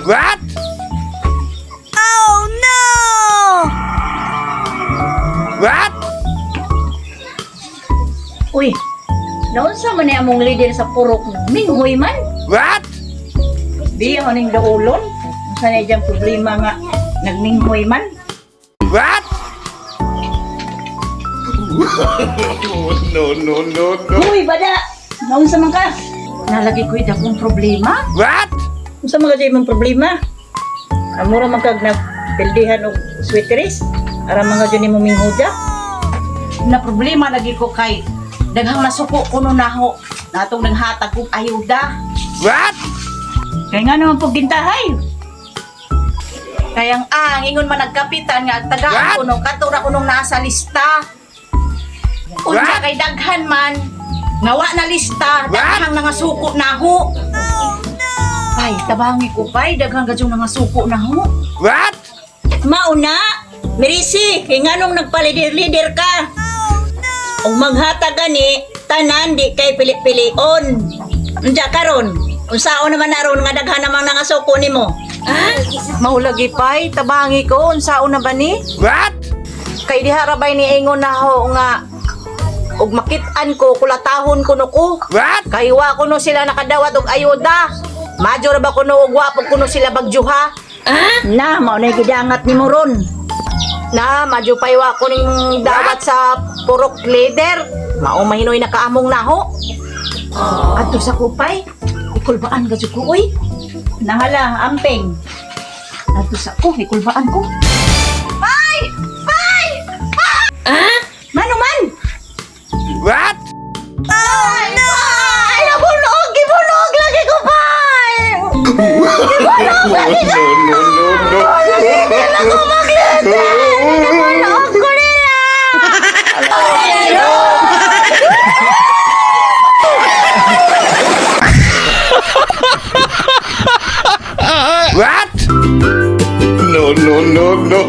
What? Oh no! What? Uy, naunsa man ni among leader sa purok minghoy man. What? Di ako ning daulon. Unsa na diyang problema nga nagminghoy man. What? No, no, no, no. Uy, bada! Naunsa man ka? Nalagi ko akong problema. What? Unsa man ka imong problema? Amura man kag nagpildihan og sweateries. Ara mga dyan imong minghoda. Na problema lagi ko kay daghang nasuko kuno naho natong naghatag og ayuda. What? Kaya nga naman po gintahay. Kayang ingon man nagkapitan nga What? tagaan kuno katura kunong nasa lista. Unsa What? kay daghan man nawa na lista What? daghang nangasuko naho. Ay, tabangi ko pay daghang gadyong nangasuko naho. What? Mauna, Mirisi, kay nga nung nagpalider-lider ka. Kung maghatag gani, tanan di kay pili-pilion. Unja karon, unsaon naman naron nga daghan namang nangasuko nimo? Maulagi pay tabangi ko unsaon na ba ni? What? Kay diha ra bay ni ingon naho nga ug makit-an ko kulatahon kuno ko. What? Kay wa kuno sila nakadawat og ayuda. Madyo ra ba kuno og wapo kuno sila bagjuha? Na, maunay gidangat nimo ron. Na madyo pay wa ko ning dawat sa purok leader. Mao mahinoy nakaamong naho. Adto sa kupay. Ikulbaan gadyo ko oy. Nahala, amping. Adto sa ko ikulbaan ko. Mano man? What? Oh no! Ay nabulog, gibulog lagi ko pay. No, no, no, no. Gibulog ko nila. What? No, no, no, no.